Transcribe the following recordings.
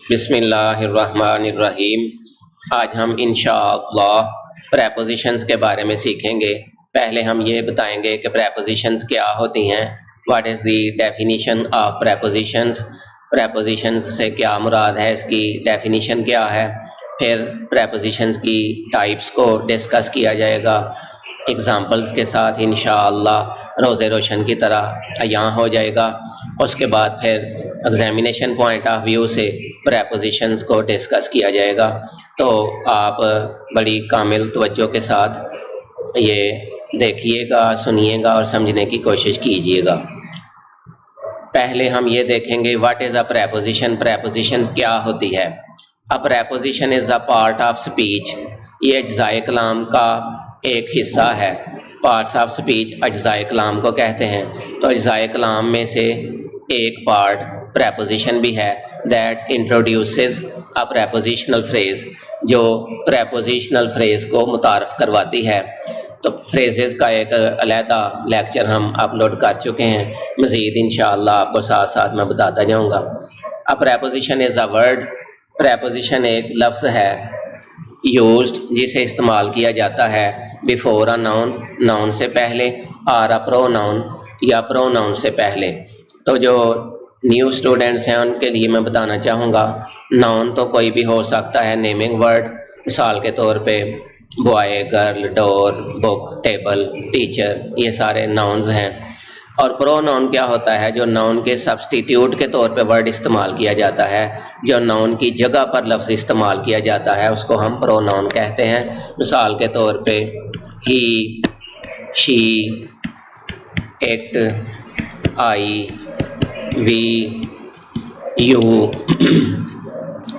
बिस्मिल्लाहिर्रहमानिर्रहीम। आज हम इंशाअल्लाह प्रेपोजिशंस के बारे में सीखेंगे। पहले हम ये बताएंगे कि प्रेपोजिशंस क्या होती हैं, what is the definition of prepositions, prepositions से क्या मुराद है, इसकी डेफिनीशन क्या है। फिर प्रेपोजिशंस की टाइप्स को डिस्कस किया जाएगा एग्ज़ाम्पल्स के साथ, इंशाअल्लाह रोज़े रोशन की तरह यहाँ हो जाएगा। उसके बाद फिर एग्जामिनेशन पॉइंट ऑफ व्यू से प्रेपोजिशंस को डिस्कस किया जाएगा। तो आप बड़ी कामिल तवज्जो के साथ ये देखिएगा, सुनिएगा और समझने की कोशिश कीजिएगा। पहले हम ये देखेंगे what is a preposition, preposition क्या होती है। A preposition is a part of speech, ये अज्जाए कलाम का एक हिस्सा है। पार्ट्स ऑफ स्पीच अज्जाए कलाम को कहते हैं। तो अज्जाए कलाम में से एक पार्ट प्रेपोजिशन भी है, that introduces a prepositional phrase, जो प्रेपोजिशनल फ्रेज को मुतारफ़ करवाती है। तो फ्रेजेस का एक अलहदा लेक्चर हम अपलोड कर चुके हैं, मज़ीद इंशाअल्लाह आपको साथ साथ मैं बताता जाऊंगा। A preposition is a word, preposition एक लफ्ज़ है, यूज्ड जिसे इस्तेमाल किया जाता है बिफोर अ नाउन, नाउन से पहले, और अ प्रोनाउन या प्रोनाउन से पहले। तो जो न्यू स्टूडेंट्स हैं उनके लिए मैं बताना चाहूँगा, नाउन तो कोई भी हो सकता है, नेमिंग वर्ड, मिसाल के तौर पे boy, girl, door, book, table, teacher, ये सारे नाउन्स हैं। और प्रोनाउन क्या होता है, जो नाउन के सब्स्टिट्यूट के तौर पे वर्ड इस्तेमाल किया जाता है, जो नाउन की जगह पर लफ्ज़ इस्तेमाल किया जाता है, उसको हम प्रोनाउन कहते हैं। मिसाल के तौर पे he, she, it, I, we, you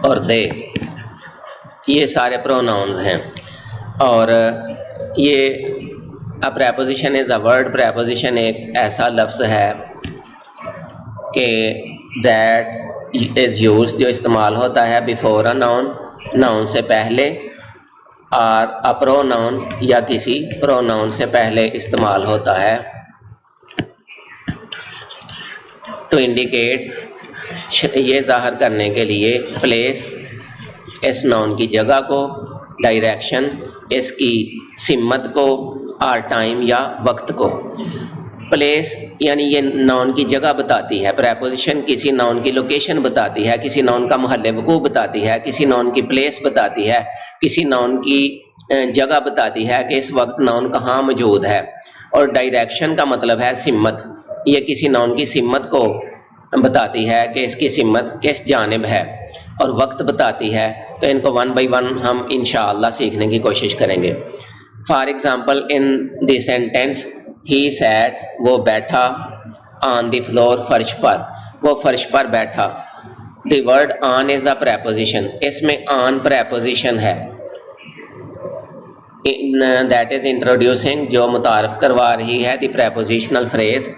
और दे, ये सारे प्रोनाउंस हैं। और ये a preposition is a word, preposition एक ऐसा लफ्ज़ है कि दैट इज़ यूज्ड, जो इस्तेमाल होता है बिफोर अ नाउन, नाउन से पहले, और अ प्रोनाउन या किसी प्रोनाउन से पहले इस्तेमाल होता है, टू इंडिकेट, ये ज़ाहिर करने के लिए, प्लेस, इस नाउन की जगह को, डायरेक्शन, इसकी सिमत को, और टाइम या वक्त को। प्लेस यानी ये नाउन की जगह बताती है, प्रेपोजिशन किसी नाउन की लोकेशन बताती है, किसी नाउन का महल वक़ू बताती है, किसी नाउन की प्लेस बताती है, किसी नाउन की जगह बताती है कि इस वक्त नाउन कहाँ मौजूद है। और डायरेक्शन का मतलब है सिमत, ये किसी नाउन की सिमत को बताती है कि इसकी सिमत किस जानिब है, और वक्त बताती है। तो इनको वन बाई वन हम इंशाअल्लाह सीखने की कोशिश करेंगे। For example in the sentence he sat, वो बैठा, ऑन द फ्लोर, फर्श पर, वो फर्श पर बैठा। The word on is a preposition, इसमें ऑन प्रेपोजिशन है, दैट इज़ इंट्रोड्यूसिंग, जो मुतारफ़ करवा रही है the prepositional phrase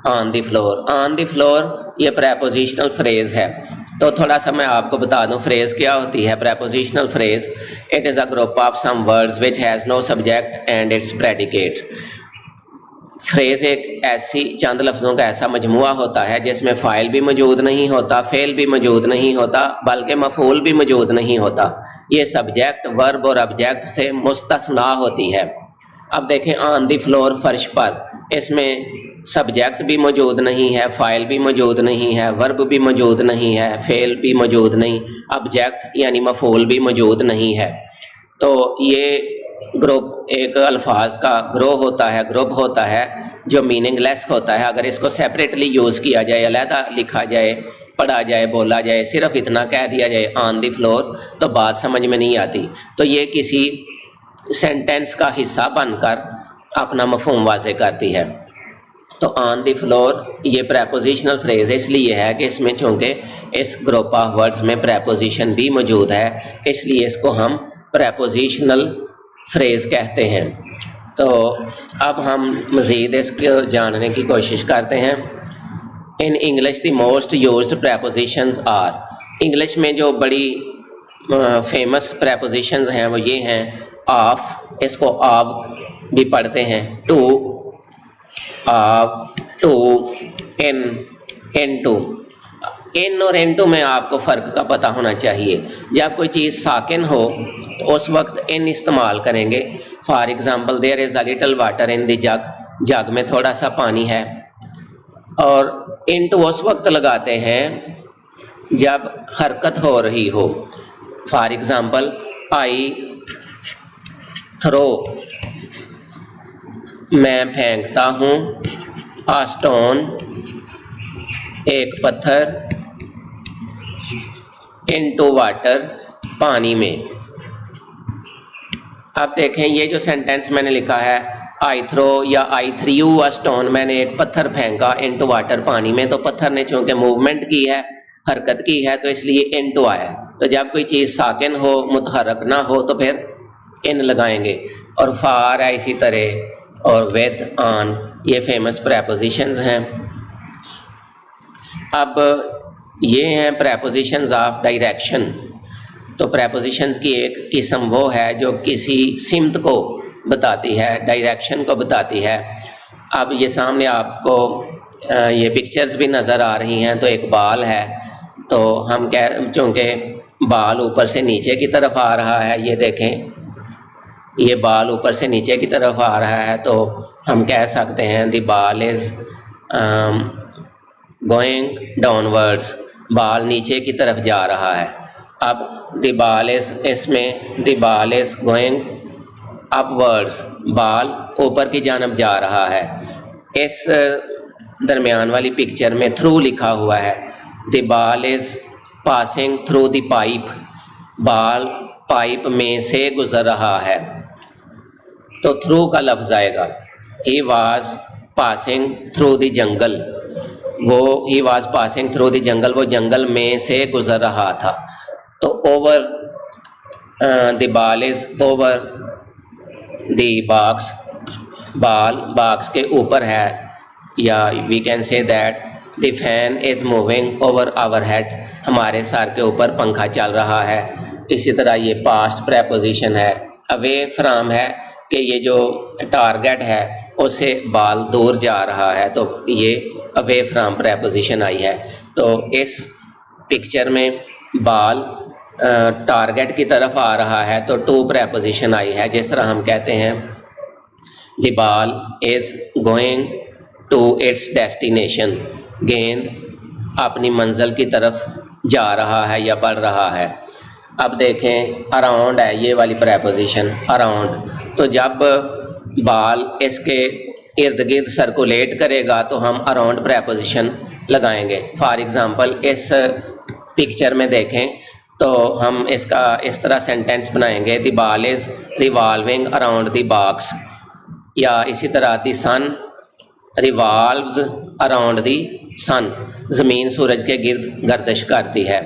on the floor. On the floor ये प्रेपोजिशनल फ्रेज है। तो थोड़ा सा मैं आपको बता दूं फ्रेज क्या होती है। Prepositional phrase, it is a group of some words which has no subject and its predicate. Phrase एक ऐसी चंद लफ्ज़ों का ऐसा मजमुआ होता है जिसमें फ़ाइल भी मौजूद नहीं होता, फ़ेल भी मौजूद नहीं होता, बल्कि मफ़ूल भी मौजूद नहीं होता। ये सब्जेक्ट, वर्ब और ऑब्जेक्ट से मुस्तस्ना होती है। अब देखें, ऑन द फ्लोर, फर्श पर, इसमें सब्जेक्ट भी मौजूद नहीं है, फ़ाइल भी मौजूद नहीं है, वर्ब भी मौजूद नहीं है, फ़ेल भी मौजूद नहीं, ऑब्जेक्ट यानी मफ़ूल भी मौजूद नहीं है। तो ये ग्रुप एक अल्फाज का ग्रोह होता है, ग्रुप होता है, जो मीनिंगलेस होता है। अगर इसको सेपरेटली यूज़ किया जाए, अलहदा लिखा जाए, पढ़ा जाए, बोला जाए, सिर्फ इतना कह दिया जाए ऑन द फ्लोर, तो बात समझ में नहीं आती। तो ये किसी सेंटेंस का हिस्सा बनकर अपना मफहूम वाज़े करती है। तो ऑन द फ्लोर ये प्रेपोजिशनल फ्रेज इसलिए है कि इसमें चूँकि इस ग्रुप ऑफ वर्ड्स में प्रेपोजिशन भी मौजूद है, इसलिए इसको हम प्रेपोजिशनल फ्रेज कहते हैं। तो अब हम मज़ीद इसको जानने की कोशिश करते हैं। In English the most used prepositions are, English में जो बड़ी फेमस प्रेपोजिशंस हैं वो ये हैं, ऑफ, इसको ऑफ भी पढ़ते हैं, to, of, to, in, into. In और इनटू में आपको फ़र्क का पता होना चाहिए। जब कोई चीज़ साकिन हो तो उस वक्त इन इस्तेमाल करेंगे। For example there is a little water in the jug, jug में थोड़ा सा पानी है। और इनटू उस वक्त लगाते हैं जब हरकत हो रही हो। फॉर एग्ज़ाम्पल आई थ्रो, मैं फेंकता हूँ, आ स्टोन, एक पत्थर, इनटू वाटर, पानी में। अब देखें ये जो सेंटेंस मैंने लिखा है आई थ्रो या आई थ्रू अ स्टोन, मैंने एक पत्थर फेंका इनटू वाटर, पानी में, तो पत्थर ने चूंकि मूवमेंट की है, हरकत की है, तो इसलिए इनटू आया। तो जब कोई चीज़ साकिन हो, मुतहरक ना हो, तो फिर इन लगाएंगे। और फार है इसी तरह, और विद, ऑन, ये फेमस प्रेपोजिशंस हैं। अब ये हैं प्रेपोजिशंस ऑफ डायरेक्शन। तो प्रेपोजिशंस की एक किस्म वो है जो किसी सिमत को बताती है, डायरेक्शन को बताती है। अब ये सामने आपको ये पिक्चर्स भी नज़र आ रही हैं। तो एक बाल है, तो हम चूँकि बाल ऊपर से नीचे की तरफ आ रहा है, ये देखें, ये बाल ऊपर से नीचे की तरफ आ रहा है, तो हम कह सकते हैं the ball is going downwards, बाल नीचे की तरफ जा रहा है। अब द बाल इज़, इसमें the ball is going upwards, बाल ऊपर की जानब जा रहा है। इस दरमियान वाली पिक्चर में थ्रू लिखा हुआ है। The ball is passing through the pipe, बाल पाइप में से गुजर रहा है, तो थ्रू का लफ्ज़ आएगा। He was passing through the jungle, वो he was passing through the jungle, वो जंगल में से गुजर रहा था। तो over, the ball is over the box, ball box के ऊपर है, या we can say that the fan is moving over our head, हमारे सर के ऊपर पंखा चल रहा है। इसी तरह ये पास्ट प्रेपोजिशन है। अवे फ्रॉम है कि ये जो टारगेट है उससे बाल दूर जा रहा है, तो ये अवे फ्रॉम प्रेपोजिशन आई है। तो इस पिक्चर में बाल टारगेट की तरफ आ रहा है, तो टू प्रेपोजिशन आई है। जिस तरह हम कहते हैं the ball is going to its destination, गेंद अपनी मंजिल की तरफ जा रहा है या बढ़ रहा है। अब देखें अराउंड है ये वाली प्रेपोजिशन, अराउंड, तो जब बाल इसके इर्द गिर्द सर्कुलेट करेगा तो हम अराउंड प्रेपोजिशन लगाएंगे। फॉर एग्ज़ाम्पल इस पिक्चर में देखें तो हम इसका इस तरह सेंटेंस बनाएंगे, the ball is revolving around the box, या इसी तरह the sun revolves around the sun, ज़मीन सूरज के गिर्द गर्दिश करती है।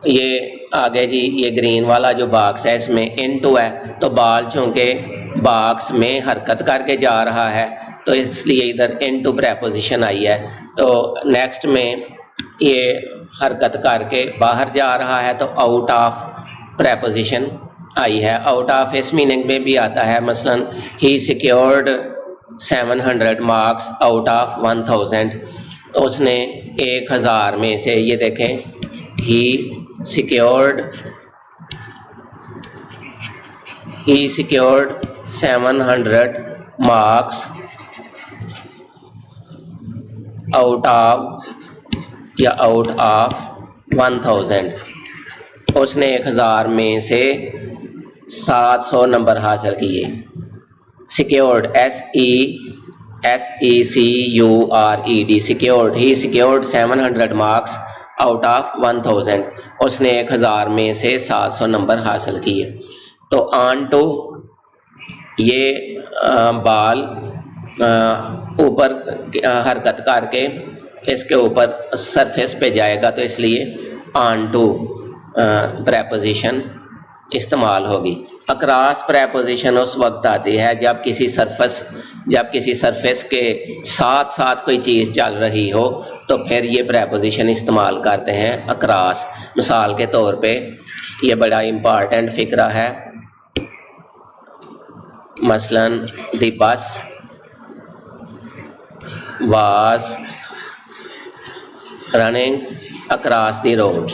ये आगे जी ये ग्रीन वाला जो बॉक्स है इसमें इनटू है, तो बाल चूँकि बॉक्स में हरकत करके जा रहा है तो इसलिए इधर इनटू प्रेपोजिशन आई है। तो नेक्स्ट में ये हरकत करके बाहर जा रहा है, तो आउट ऑफ प्रेपोजिशन आई है। आउट ऑफ इस मीनिंग में भी आता है, मसलन ही सिक्योर्ड 700 मार्क्स आउट ऑफ 1000, तो उसने 1000 में से, ये देखें, ही सिक्योर्ड 700 मार्क्स आउट ऑफ या आउट ऑफ 1000, उसने 1000 में से 700 नंबर हासिल किए। Secured, SECURED, secured, he secured 700 marks out of 1000, उसने 1000 में से 700 नंबर हासिल किए। तो ऑन टू, ये बाल ऊपर हरकत करके इसके ऊपर सरफेस पे जाएगा, तो इसलिए ऑन टू प्रेपोजिशन इस्तेमाल होगी। अक्रॉस प्रेपोजिशन उस वक्त आती है जब किसी सरफेस के साथ साथ कोई चीज़ चल रही हो, तो फिर ये प्रेपोजिशन इस्तेमाल करते हैं अक्रॉस। मिसाल के तौर पे ये बड़ा इम्पॉर्टेंट फ़िक्रा है, मसलन the bus was running across the road.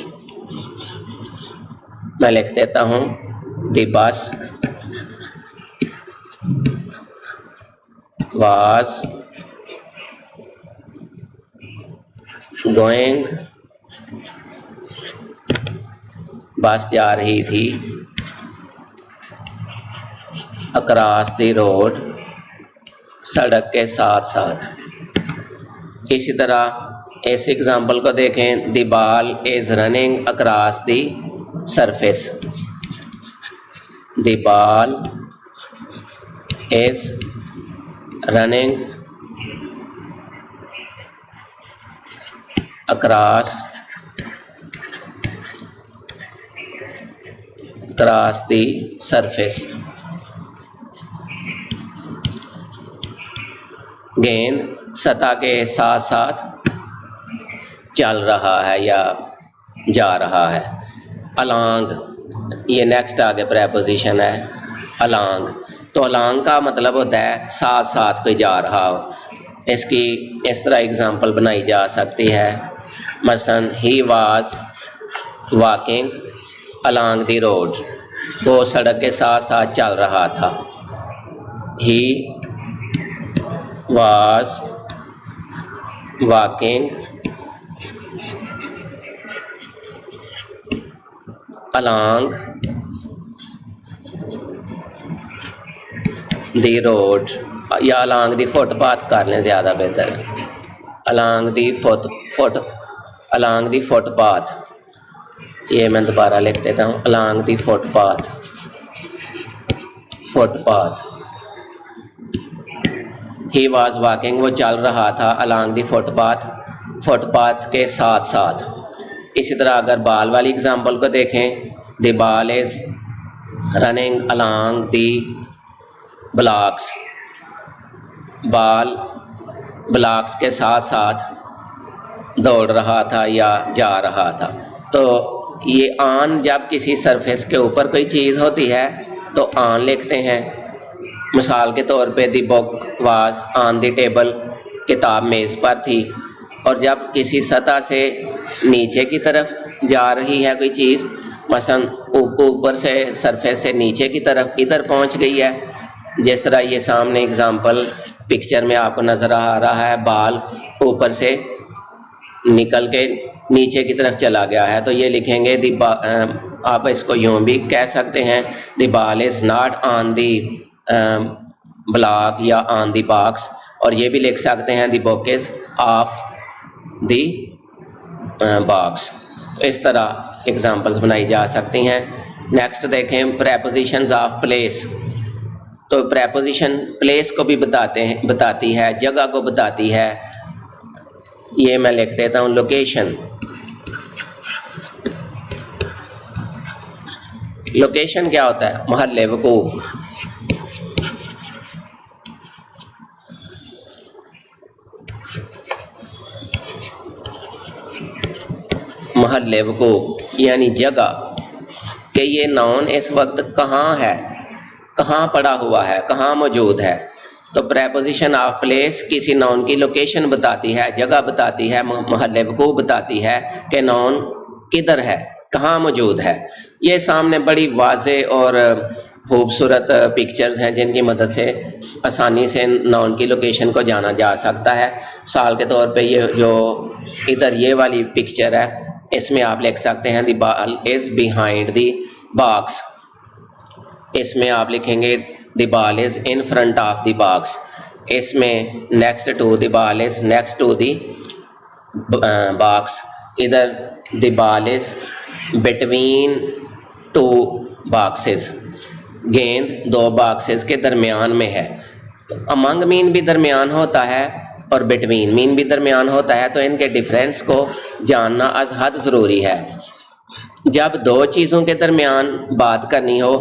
मैं लिख देता हूँ द बस was going, बस जा रही थी, अक्रॉस द रोड, सड़क के साथ साथ। इसी तरह इस एग्जाम्पल को देखें, the ball is running across the surface. The ball is running across the surface। गेंद सतह के साथ साथ चल रहा है या जा रहा है। along, ये नेक्स्ट आगे प्रेपोजिशन है along। तो along का मतलब होता है साथ साथ कोई जा रहा हो। इसकी इस तरह एग्जांपल बनाई जा सकती है, मसलन he was walking along the road, वो सड़क के साथ साथ चल रहा था। He was walking along the road, या अलॉन्ग द फुटपाथ कर लें, ज़्यादा बेहतर है। अलॉन्ग द फुटपाथ, ये मैं दोबारा लिख देता हूँ, along the footpath. He was walking, वो चल रहा था, अलॉन्ग द फुटपाथ के साथ साथ। इसी तरह अगर बॉल वाली एग्जांपल को देखें, the ball is running along the blocks, ball blocks के साथ साथ दौड़ रहा था या जा रहा था। तो ये ऑन, जब किसी सरफेस के ऊपर कोई चीज़ होती है तो ऑन लिखते हैं। मिसाल के तौर पे the book was on the table, किताब मेज़ पर थी। और जब किसी सतह से नीचे की तरफ जा रही है कोई चीज़, मसलन ऊपर से सरफेस से नीचे की तरफ इधर पहुंच गई है, जिस तरह ये सामने एग्जांपल पिक्चर में आपको नज़र आ रहा है, बॉल ऊपर से निकल के नीचे की तरफ चला गया है, तो ये लिखेंगे आप इसको यूँ भी कह सकते हैं, the ball is not on the block या ऑन दी बॉक्स। और ये भी लिख सकते हैं the book is of the box. तो इस तरह एग्जांपल्स बनाई जा सकती हैं। नेक्स्ट देखें, प्रेपोजिशंस ऑफ प्लेस। तो प्रेपोजिशन प्लेस को भी बताती है, जगह को बताती है। ये मैं लिख देता हूँ, लोकेशन। लोकेशन क्या होता है? महल वकूअ। महल वकूअ यानी जगह, कि ये नाउन इस वक्त कहाँ है, कहाँ पड़ा हुआ है, कहाँ मौजूद है। तो प्रेपोजिशन ऑफ प्लेस किसी नाउन की लोकेशन बताती है, जगह बताती है, महल वकूअ बताती है कि नाउन किधर है, कहाँ मौजूद है। ये सामने बड़ी वाज़े और खूबसूरत पिक्चर्स हैं जिनकी मदद से आसानी से नाउन की लोकेशन को जाना जा सकता है। मिसाल के तौर पे ये जो इधर ये वाली पिक्चर है, इसमें आप लिख सकते हैं the ball is behind the box. इसमें आप लिखेंगे the ball is in front of the box. इसमें next to the ball is next to the box. इधर the ball is between two boxes, गेंद दो बॉक्सेस के दरमियान में है। तो अमंग मीन भी दरमियान होता है और बिटवीन मीन भी दरमियान होता है, तो इनके डिफरेंस को जानना अज हद ज़रूरी है। जब दो चीज़ों के दरमियान बात करनी हो,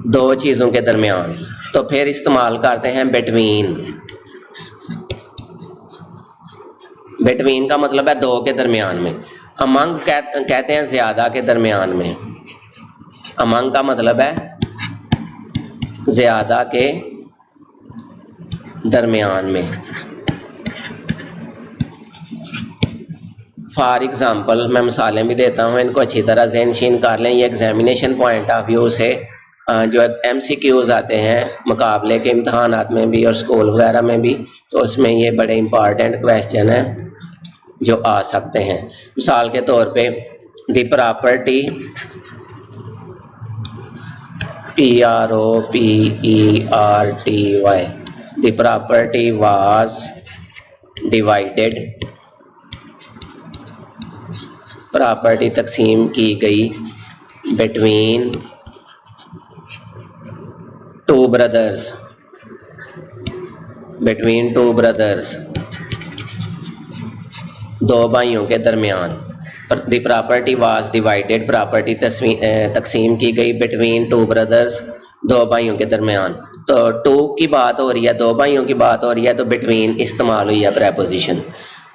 दो चीज़ों के दरमियान, तो फिर इस्तेमाल करते हैं बिटवीन। बिटवीन का मतलब है दो के दरमियान में। अमंग कहते हैं ज़्यादा के दरमियान में। अमंग का मतलब है ज़्यादा के दरमियान में। फॉर एग्ज़ाम्पल मैं मिसालें भी देता हूँ, इनको अच्छी तरह ज़हनशीन कर लें। ये एग्जामिनेशन पॉइंट ऑफ व्यू से जो MCQs आते हैं मुकाबले के इम्तहानात में भी और स्कूल वगैरह में भी, तो उसमें ये बड़े इम्पॉर्टेंट क्वेश्चन हैं जो आ सकते हैं। मिसाल के तौर पे the property PROPERTY, the property was divided, property तकसीम की गई between two brothers, between two brothers, दो भाइयों के दरमियान। The property was divided, property तकसीम की गई बिटवीन टू ब्रदर्स, दो भाइयों के दरमियान। तो टू की बात हो रही है, दो भाइयों की बात हो रही है, तो बिटवीन इस्तेमाल हुई है प्रेपोजिशन।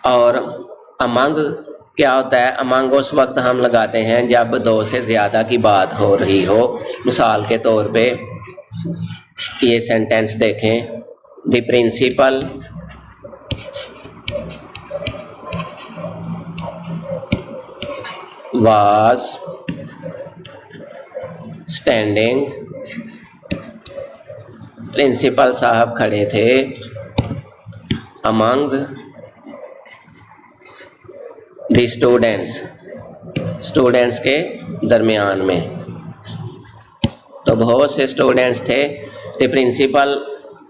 और अमंग क्या होता है? अमंग उस वक्त हम लगाते हैं जब दो से ज़्यादा की बात हो रही हो। मिसाल के तौर पे ये सेंटेंस देखें, the principal was standing, principal साहब खड़े थे among the students, स्टूडेंट्स के दरमियान में। तो बहुत से स्टूडेंट्स थे। The principal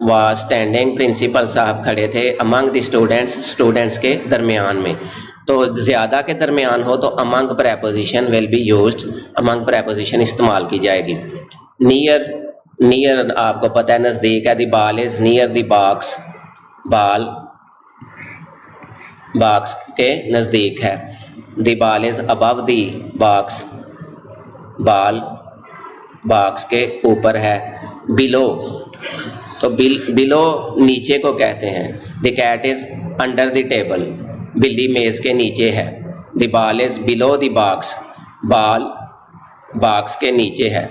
was standing, principal साहब खड़े थे among the students, स्टूडेंट्स के दरमियान में। तो ज़्यादा के दरमियान हो तो among preposition will be used, among preposition इस्तेमाल की जाएगी। नियर, नियर आपको पता है नज़दीक है। The ball is near the box, ball box के नज़दीक है। The ball is above the box, ball box के ऊपर है। बिलो, तो बिलो नीचे को कहते हैं। The cat is under the table, बिल्ली मेज़ के नीचे है। The ball is below the box, ball box के नीचे है।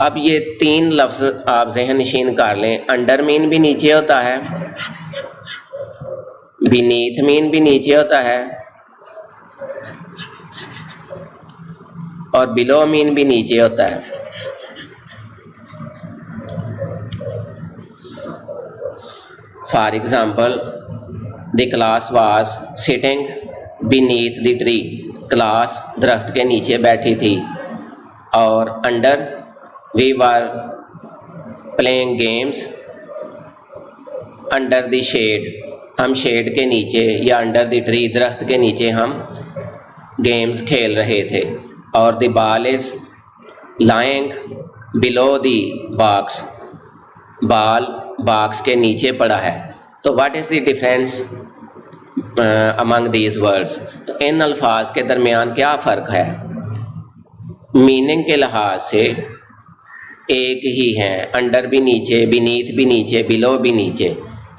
अब ये तीन लफ्ज़ आप ज़हन नशीन कर लें। अंडर मीन भी नीचे होता है, बीनीथ मीन भी नीचे होता है, और बिलो मीन भी नीचे होता है। For example the class was sitting beneath the tree, class दरख्त के नीचे बैठी थी। और under we were playing games under the shade, हम शेड के नीचे या अंडर द ट्री दरख्त के नीचे हम गेम्स खेल रहे थे। और the ball is lying below the box, ball box के नीचे पड़ा है। तो what is the difference among these words? तो इन अल्फाज के दरमियान क्या फ़र्क है? मीनिंग के लिहाज से एक ही हैं, अंडर भी नीचे, बीनीथ भी नीचे, बिलो भी नीचे।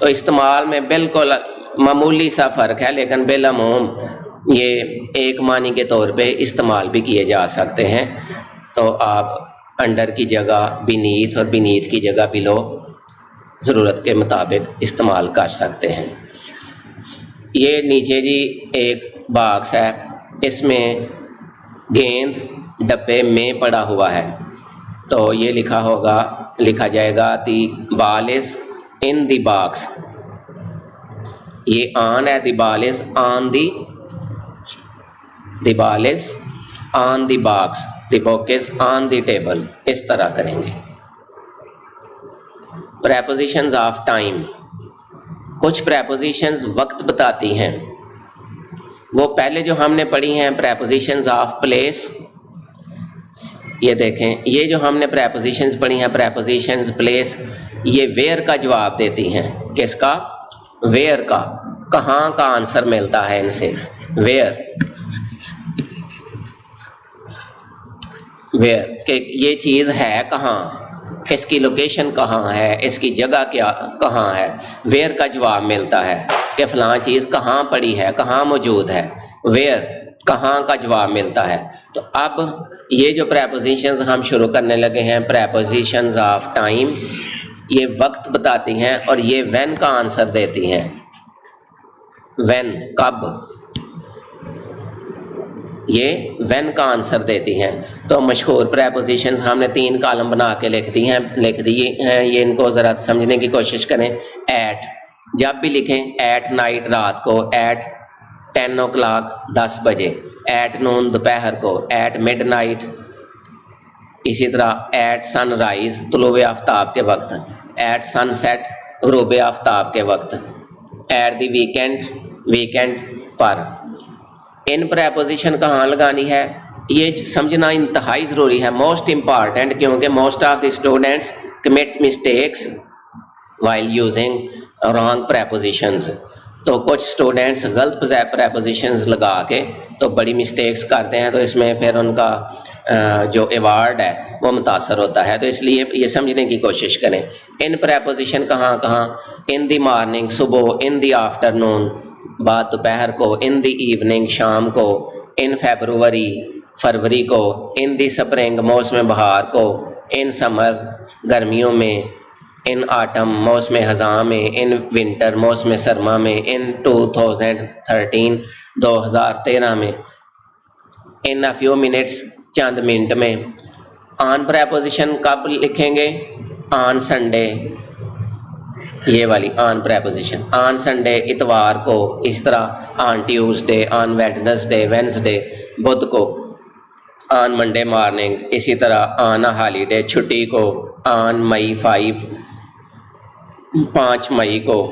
तो इस्तेमाल में बिल्कुल मामूली सा फ़र्क है, लेकिन बिलअमूम ये एक मानी के तौर पे इस्तेमाल भी किए जा सकते हैं। तो आप अंडर की जगह बीनीथ और बीनीथ की जगह बिलो ज़रूरत के मुताबिक इस्तेमाल कर सकते हैं। ये नीचे जी एक बॉक्स है, इसमें गेंद डब्बे में पड़ा हुआ है। तो ये लिखा जाएगा the ball is in the box. ये ऑन है, the ball is on the, the ball is on the box, the book is on the table. इस तरह करेंगे। प्रेपोजिशंस ऑफ टाइम, कुछ प्रेपोजिशंस वक्त बताती हैं। वो पहले जो हमने पढ़ी हैं प्रेपोजिशंस ऑफ प्लेस, ये देखें, ये जो हमने प्रेपोजिशंस पढ़ी हैं प्रेपोजिशंस प्लेस, ये वेयर का जवाब देती हैं। किसका? वेयर का। कहाँ का आंसर मिलता है इनसे, वेयर, वेयर कि ये चीज़ है कहाँ, इसकी लोकेशन कहाँ है, इसकी जगह क्या कहाँ है। वेयर का जवाब मिलता है कि फ़लाँ चीज़ कहाँ पड़ी है, कहाँ मौजूद है। वेयर, कहाँ का जवाब मिलता है। तो अब ये जो प्रेपोजिशंस हम शुरू करने लगे हैं, प्रेपोजिशंस ऑफ टाइम, ये वक्त बताती हैं और ये व्हेन का आंसर देती हैं। व्हेन, कब। ये व्हेन का आंसर देती हैं। तो मशहूर प्रेपोजिशंस हमने 3 कॉलम बना के लिख दिए हैं, ये इनको ज़रा समझने की कोशिश करें। एट, जब भी लिखें एट नाइट रात को, एट 10 o'clock 10 बजे, एट नून दोपहर को, एट मिडनाइट, इसी तरह एट सनराइज तुलुए आफ्ताब के वक्त, एट सनसेट ग़ुरूब आफ्ताब के वक्त, एट द वीकेंड वीकेंड पर। इन प्रेपोजिशन कहाँ लगानी है ये समझना इंतहाई ज़रूरी है, मोस्ट इम्पॉर्टेंट, क्योंकि most of the students commit mistakes while using wrong prepositions. तो कुछ स्टूडेंट्स गलत प्रेपोजिशंस लगा के तो बड़ी मिस्टेक्स करते हैं, तो इसमें फिर उनका जो अवार्ड है वो मुतासर होता है। तो इसलिए ये समझने की कोशिश करें। इन प्रेपोजिशन कहाँ कहाँ, इन द मॉर्निंग सुबह, इन द आफ्टरनून बाद दोपहर को, इन द इवनिंग शाम को, इन फेब्रुवरी फरवरी को, इन द स्प्रिंग मौसम बहार को, इन समर गर्मियों में, इन आटम मौसम ख़ज़ां में, इन विंटर मौसम सरमा में, इन 2013 2013 में, इन अ फ्यू मिनट्स चंद मिनट में। ऑन प्रेपोजिशन कब लिखेंगे, ऑन संडे, ये वाली ऑन प्रेपोजिशन, ऑन संडे इतवार को, इस तरह on Tuesday, on Wednesday Wednesday बुध को, ऑन मंडे मॉर्निंग, इसी तरह ऑन अ हॉलीडे छुट्टी को, ऑन मई 5 मई को।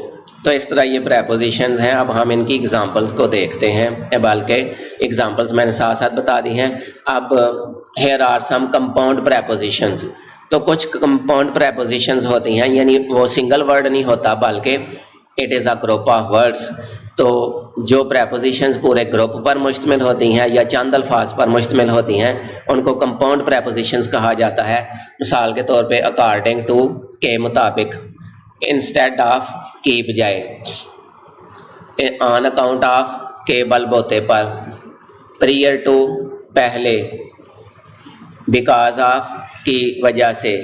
तो इस तरह ये प्रेपोजिशंस हैं। अब हम इनकी एग्जांपल्स को देखते हैं, बल्कि एग्जांपल्स मैंने साथ साथ बता दी हैं। अब here are some compound prepositions. तो कुछ कंपाउंड प्रेपोजिशंस होती हैं, यानी वो सिंगल वर्ड नहीं होता बल्कि it is a group of words. तो जो प्रेपोजिशंस पूरे ग्रुप पर मुश्तमिल होती हैं या चंद अल्फाज पर मुश्तमिल होती हैं उनको कंपाउंड प्रेपोजिशंस कहा जाता है। मिसाल के तौर पे अकॉर्डिंग टू के मुताबिक, इंस्टेड ऑफ की बजाय, ऑन अकाउंट ऑफ के बलबोते पर, प्रियर टू पहले, बिकॉज ऑफ की वजह से,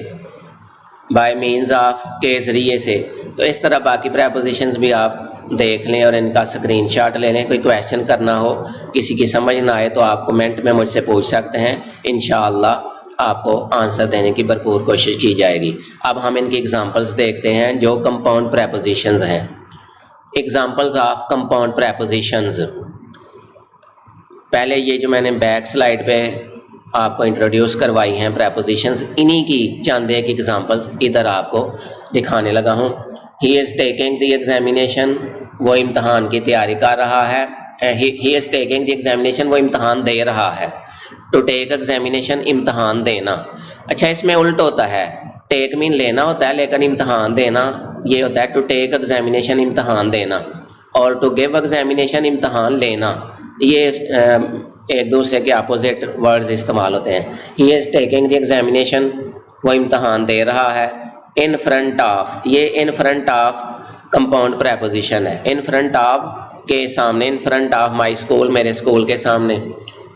बाय मीन्स ऑफ के ज़रिए से। तो इस तरह बाकी प्रेपोजिशंस भी आप देख लें और इनका स्क्रीनशॉट ले लें। कोई क्वेश्चन करना हो, किसी की समझ ना आए तो आप कमेंट में मुझसे पूछ सकते हैं, इंशाअल्लाह आपको आंसर देने की भरपूर कोशिश की जाएगी। अब हम इनकी एग्जांपल्स देखते हैं जो कंपाउंड प्रेपोजिशंस हैं। Examples of compound prepositions. पहले ये जो मैंने बैक स्लाइड पे आपको इंट्रोड्यूस करवाई हैं प्रेपोजिशंस, इन्हीं की चंद एक एग्जांपल्स इधर आपको दिखाने लगा हूँ। He is taking the examination, वो इम्तहान की तैयारी कर रहा है। He is taking the examination, वो इम्तहान दे रहा है। टू टेक एग्जामिनेशन, इम्तहान देना। अच्छा, इसमें उल्ट होता है, टेक मीन लेना होता है, लेकिन इम्तहान देना ये होता है टू टेक एग्जामिनेशन, इम्तहान देना, और टू गिव एग्जामिनेशन, इम्तहान लेना। ये एक दूसरे के अपोजिट वर्ड्स इस्तेमाल होते हैं। He is taking the examination, वो इम्तहान दे रहा है। इन फ्रंट ऑफ, ये इन फ्रंट ऑफ कंपाउंड प्रेपोजिशन है। इन फ्रंट ऑफ के सामने, इन फ्रंट ऑफ माई स्कूल, मेरे स्कूल के सामने।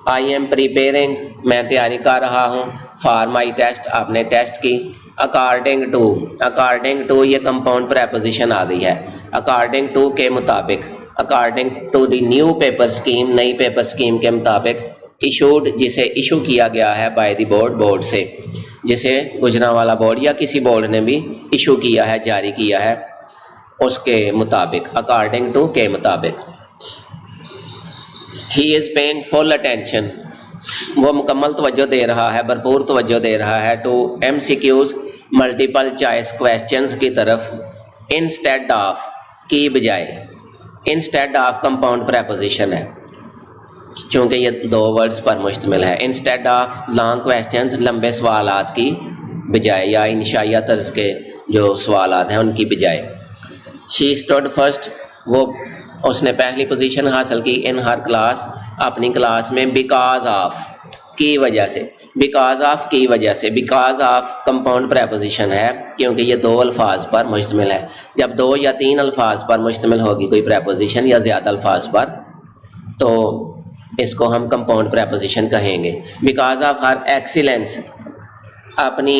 आई एम प्रिपेयरिंग, मैं तैयारी कर रहा हूँ। फॉर माई टेस्ट, आपने टेस्ट की। अकॉर्डिंग टू, अकॉर्डिंग टू ये कंपाउंड प्रेपोजिशन आ गई है। अकॉर्डिंग टू के मुताबिक, according to the new paper scheme, नई पेपर स्कीम के मुताबिक। इशूड, जिसे इशू किया गया है, बाय द बोर्ड, बोर्ड से, जिसे गुजरांवाला बोर्ड या किसी बोर्ड ने भी इशू किया है, जारी किया है, उसके मुताबिक, अकॉर्डिंग टू के मुताबिक। He is paying full attention, वो मुकम्मल तवज्जो दे रहा है, भरपूर तवज्जो दे रहा है। To MCQs, multiple choice questions की तरफ। इंस्टेड ऑफ, की बजाय। इंस्टेड ऑफ कंपाउंड प्रेपोजिशन है चूँकि ये 2 वर्ड्स पर मुश्तमिल है। इंस्टेड ऑफ लॉन्ग क्वेश्चंस, लंबे सवालात की बजाय, या इंशाइया तर्ज के जो सवालात हैं उनकी बजाय। शी स्टूड फर्स्ट, वो उसने पहली पोजीशन हासिल की। इन हर क्लास, अपनी क्लास में। बिकॉज ऑफ, की वजह से। बिकॉज ऑफ, की वजह से। बिकॉज ऑफ कंपाउंड प्रेपोजिशन है क्योंकि ये 2 अल्फाज पर मुश्तमिल है। जब 2 या 3 अल्फाज पर मुश्तमिल होगी कोई प्रेपोजिशन या ज़्यादा अल्फाज पर, तो इसको हम कंपाउंड प्रेपोजिशन कहेंगे। बिकॉज ऑफ हर एक्सीलेंस, अपनी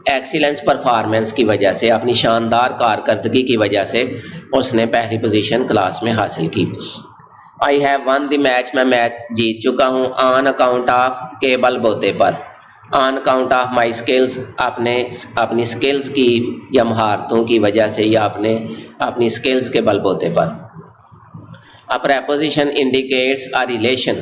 एक्सीलेंस परफॉर्मेंस की वजह से, अपनी शानदार कारकर्दगी की वजह से उसने पहली पोजीशन क्लास में हासिल की। I have one the match, मैं मैच जीत चुका हूँ। ऑन अकाउंट ऑफ, के बलबोते पर। On account of my skills, अपनी स्किल्स की या महारतों की वजह से, या अपनी स्किल्स के बलबोते पर। A preposition indicates a relation,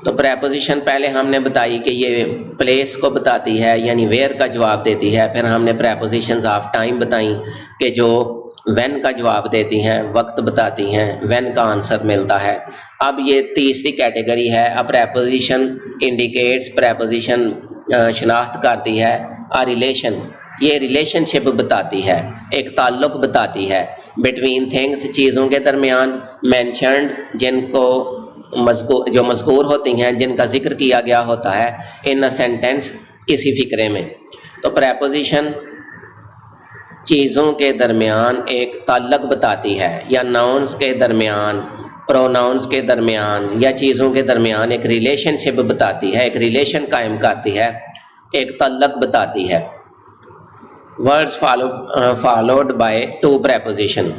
तो प्रेपोजिशन पहले हमने बताई कि ये प्लेस को बताती है, यानी वेयर का जवाब देती है। फिर हमने प्रेपोजिशंस ऑफ टाइम बताई कि जो व्हेन का जवाब देती हैं, वक्त बताती हैं, व्हेन का आंसर मिलता है। अब ये तीसरी कैटेगरी है, अ प्रेपोजिशन इंडिकेट्स, प्रेपोजिशन शनाख्त करती है अ रिलेशन, ये रिलेशनशिप बताती है, एक ताल्लुक बताती है। बिटवीन थिंग्स, चीज़ों के दरमियान। मैंशनड, जिनको जो मज़कूर होती हैं, जिनका जिक्र किया गया होता है। इन अ सेंटेंस, किसी फ़िक्रे में। तो प्रेपोजिशन चीज़ों के दरमियान एक ताल्लुक बताती है, या नाउन्स के दरमियान, प्रोनाउंस के दरमियान, या चीज़ों के दरमियान एक रिलेशनशिप बताती है, एक रिलेशन कायम करती है, एक ताल्लुक बताती है। Words followed by two preposition.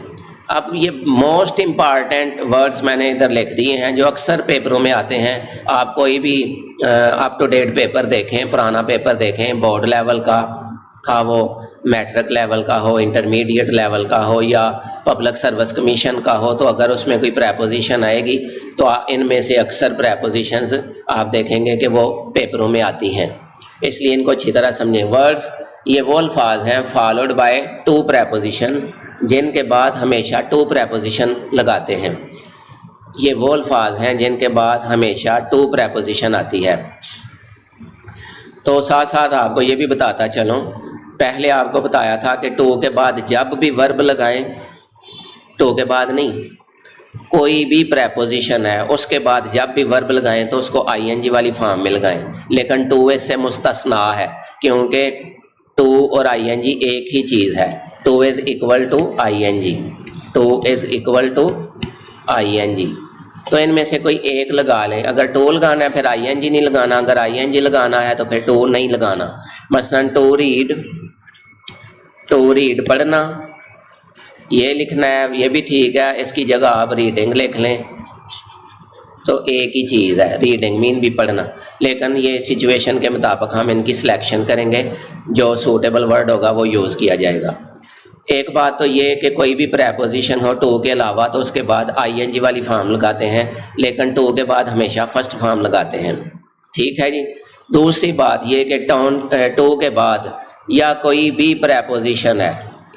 अब ये मोस्ट इम्पॉर्टेंट वर्ड्स मैंने इधर लिख दिए हैं, जो अक्सर पेपरों में आते हैं। आप कोई भी अप टू डेट पेपर देखें, पुराना पेपर देखें, बोर्ड लेवल का, हाँ वो मैट्रिक लेवल का हो, इंटरमीडिएट लेवल का हो, या पब्लिक सर्विस कमीशन का हो, तो अगर उसमें कोई प्रेपोजिशन आएगी तो इनमें से अक्सर प्रेपोजिशंस आप देखेंगे कि वो पेपरों में आती हैं, इसलिए इनको अच्छी तरह समझें। वर्ड्स ये वो अल्फाज हैं फॉलोड बाय टू प्रेपोजिशन, जिनके बाद हमेशा टू प्रेपोजिशन लगाते हैं। ये वो अल्फाज हैं जिनके बाद हमेशा टू प्रेपोजिशन आती है। तो साथ साथ आपको ये भी बताता चलूँ, पहले आपको बताया था कि टू के बाद जब भी वर्ब लगाएं, टू के बाद नहीं, कोई भी प्रेपोजिशन है उसके बाद जब भी वर्ब लगाएं तो उसको आईएनजी वाली फॉर्म में लगाएं। लेकिन टू इससे मुस्तस्ना है, क्योंकि टू और आईएनजी एक ही चीज़ है। To is equal to ING, to is equal to ING. तो इनमें से कोई एक लगा लें। अगर टू लगाना है फिर आईएनजी नहीं लगाना, अगर आईएनजी लगाना है तो फिर टू नहीं लगाना। मसलन टू रीड पढ़ना, ये लिखना है, ये भी ठीक है, इसकी जगह आप रीडिंग लिख लें, तो एक ही चीज़ है, रीडिंग मीन भी पढ़ना। लेकिन ये सिचुएशन के मुताबिक हम इनकी सिलेक्शन करेंगे, जो सूटेबल वर्ड होगा वो यूज़ किया जाएगा। एक बात तो ये कि कोई भी प्रेपोजिशन हो टू के अलावा तो उसके बाद आईएनजी वाली फॉर्म लगाते हैं, लेकिन टू के बाद हमेशा फर्स्ट फॉर्म लगाते हैं, ठीक है जी। दूसरी बात ये कि टू के बाद या कोई भी प्रेपोजिशन है,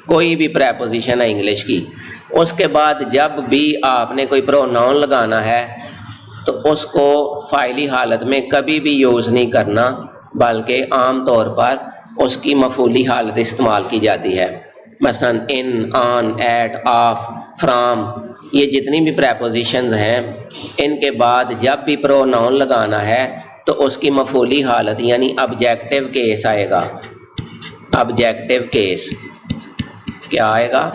कोई भी प्रेपोजिशन है इंग्लिश की, उसके बाद जब भी आपने कोई प्रोनाउन लगाना है तो उसको फ़ाइली हालत में कभी भी यूज़ नहीं करना, बल्कि आम तौर पर उसकी मफूली हालत इस्तेमाल की जाती है। मसलन इन, ऑन, एट, ऑफ, फ्राम, ये जितनी भी प्रेपोजिशंस हैं, इनके बाद जब भी प्रोनाउन लगाना है तो उसकी मफूली हालत यानी ऑब्जेक्टिव केस आएगा। ऑब्जेक्टिव केस क्या आएगा?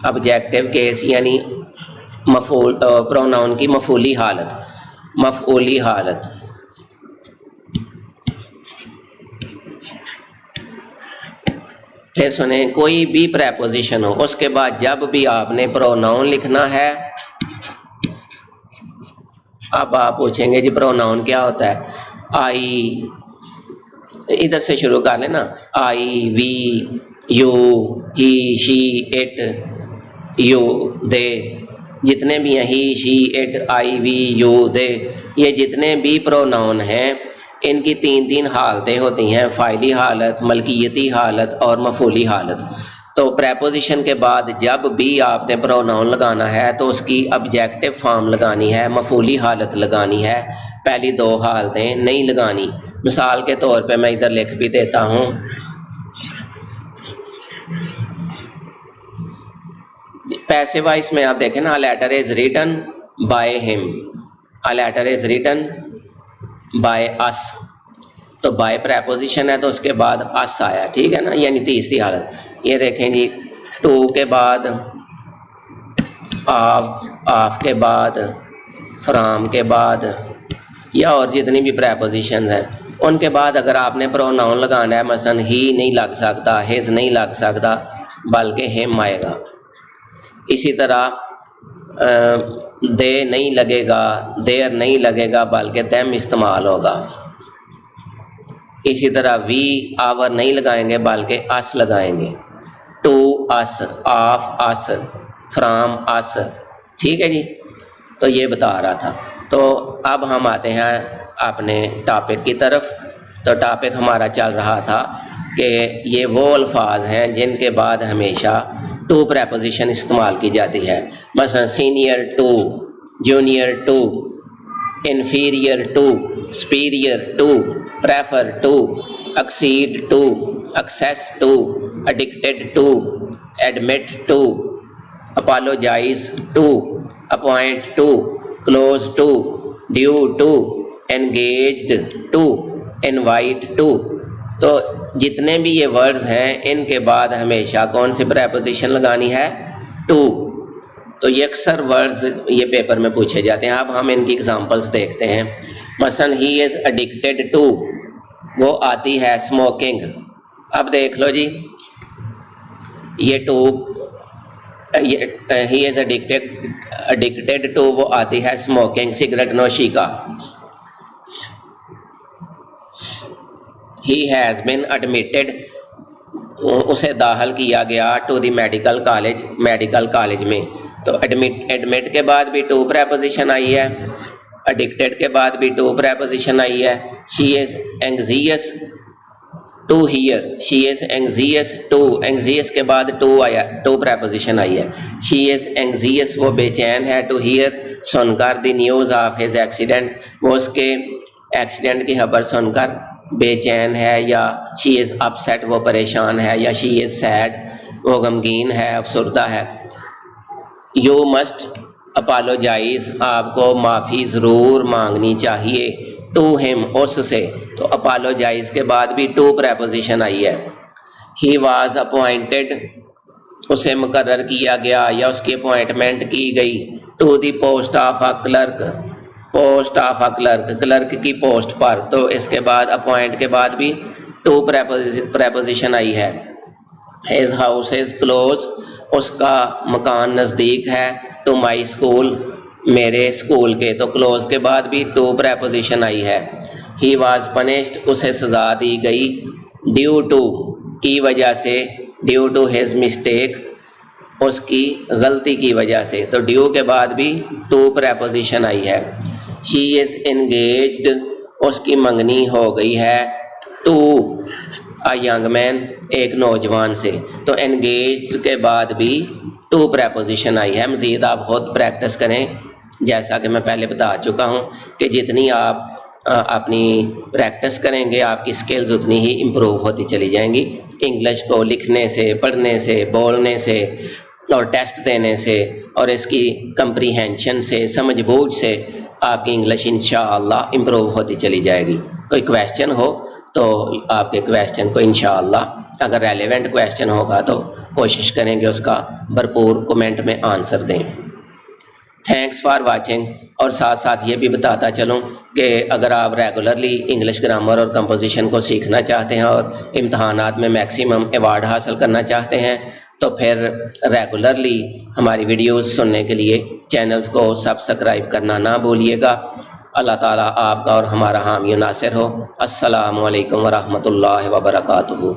ऑब्जेक्टिव केस यानी प्रोनाउन की मफूली हालत, मफऊली हालत। फिर सुने, कोई भी प्रेपोजिशन हो उसके बाद जब भी आपने प्रोनाउन लिखना है, अब आप पूछेंगे जी प्रोनाउन क्या होता है? आई, इधर से शुरू कर लेना, I, we, you, he, she, it, you, they, जितने भी हैं, he, she, it, I, we, you, they, ये जितने भी प्रोनाउन हैं इनकी तीन तीन हालतें होती हैं, फ़ाइली हालत, मलकियती हालत और मफूली हालत। तो प्रेपोजिशन के बाद जब भी आपने प्रोनाउन लगाना है तो उसकी ऑब्जेक्टिव फॉर्म लगानी है, मफूली हालत लगानी है, पहली दो हालतें नहीं लगानी। मिसाल के तौर पे मैं इधर लिख भी देता हूँ, पैसे वाइज में आप देखें ना, a letter is written by him, a letter is written by us, तो बाय प्रेपोजिशन है तो उसके बाद अस आया, ठीक है ना, यानी तीसरी हालत। ये देखें जी, टू के बाद ऑफ के बाद, फ्राम के बाद, या और जितनी भी प्रेपोजिशन हैं उनके बाद अगर आपने प्रोनाउन लगाना है, मसलन ही नहीं लग सकता, हिज नहीं लग सकता, बल्कि हिम आएगा। इसी तरह दे नहीं लगेगा, देर नहीं लगेगा, बल्कि देम इस्तेमाल होगा। इसी तरह वी आवर नहीं लगाएंगे बल्कि अस लगाएंगे। To us, of us, from us. ठीक है जी, तो ये बता रहा था। तो अब हम आते हैं अपने टॉपिक की तरफ। तो टॉपिक हमारा चल रहा था कि ये वो अल्फाज हैं जिनके बाद हमेशा टू प्रेपोजिशन इस्तेमाल की जाती है। मसलन senior to, junior to, inferior to, superior to, prefer to, exceed to, access to, addicted to, admit to, apologise to, appoint to, close to, due to, engaged to, invite to. तो जितने भी ये words हैं इनके बाद हमेशा कौन सी preposition लगानी है? टू। तो ये अक्सर वर्ड्स ये पेपर में पूछे जाते हैं। अब हम इनकी एग्जांपल्स देखते हैं। मसलन ही इज़ एडिक्टेड टू, वो आती है स्मोकिंग। अब देख लो जी, ये to, he is addicted to वो आती है स्मोकिंग, सिगरेट नोशी का। ही हैज़ बिन एडमिटेड, उसे दाखिल किया गया to the medical college, medical college में। तो एडमिट के बाद भी टू प्रेपोजिशन आई है, एडिक्टेड के बाद भी टू प्रेपोजिशन आई है। She is anxious to hear, she is anxious to, anxious के बाद टू आया, टू प्रेपोजिशन आई है। शी इज़ एंग्जियस, वो बेचैन है, टू हियर सुनकर the news of his accident, वो उसके एक्सीडेंट की खबर सुनकर बेचैन है। या शी इज़ अपसेट, वो परेशान है। या शी इज़ सैड, वो गमगीन है, अफसुर्दा है। यू मस्ट अपोलोजाइज, आपको माफ़ी ज़रूर मांगनी चाहिए। टू हिम, उससे। तो अपोलोजाइज के बाद भी टू प्रेपोजिशन आई है। ही वाज अपॉइंटेड, उसे मुकर्रर किया गया या उसकी अपॉइंटमेंट की गई। To the post of a clerk, post of a clerk, clerk की पोस्ट पर। तो इसके बाद अपॉइंट के बाद भी टू प्रेपोजिशन आई है। हिज हाउस इज़ क्लोज, उसका मकान नज़दीक है। टू माई स्कूल, मेरे स्कूल के। तो क्लोज के बाद भी टू प्रेपोजिशन आई है। ही वाज पनिश्ड, उसे सज़ा दी गई। ड्यू टू, की वजह से। ड्यू टू हिज मिस्टेक, उसकी गलती की वजह से। तो ड्यू के बाद भी टू प्रेपोजिशन आई है। शी इज़ एंगेज्ड, उसकी मंगनी हो गई है। टू अ यंग मैन, एक नौजवान से। तो एंगेज्ड के बाद भी टू प्रेपोजिशन आई है। मज़ीद आप खुद प्रैक्टिस करें। जैसा कि मैं पहले बता चुका हूँ कि जितनी आप अपनी प्रैक्टिस करेंगे आपकी स्किल्स उतनी ही इम्प्रूव होती चली जाएंगी। इंग्लिश को लिखने से, पढ़ने से, बोलने से और टेस्ट देने से और इसकी कंप्रीहेंशन से, समझ बूझ से आपकी इंग्लिश इंशाअल्लाह इम्प्रूव होती चली जाएगी। कोई क्वेश्चन हो तो आपके क्वेश्चन को इंशाअल्लाह, अगर रेलेवेंट क्वेश्चन होगा तो कोशिश करेंगे उसका भरपूर कमेंट में आंसर दें। Thanks for watching. और साथ साथ ये भी बताता चलूँ कि अगर आप रेगुलरली इंग्लिश ग्रामर और कंपोजिशन को सीखना चाहते हैं और इम्तहानात में मैक्सिमम अवार्ड हासिल करना चाहते हैं तो फिर रेगुलरली हमारी वीडियोस सुनने के लिए चैनल्स को सब्सक्राइब करना ना भूलिएगा। अल्लाह ताला आपका और हमारा हामी नासिर हो। अस्सलामु अलैकुम वरहमतुल्लाहि वबरकातुहू।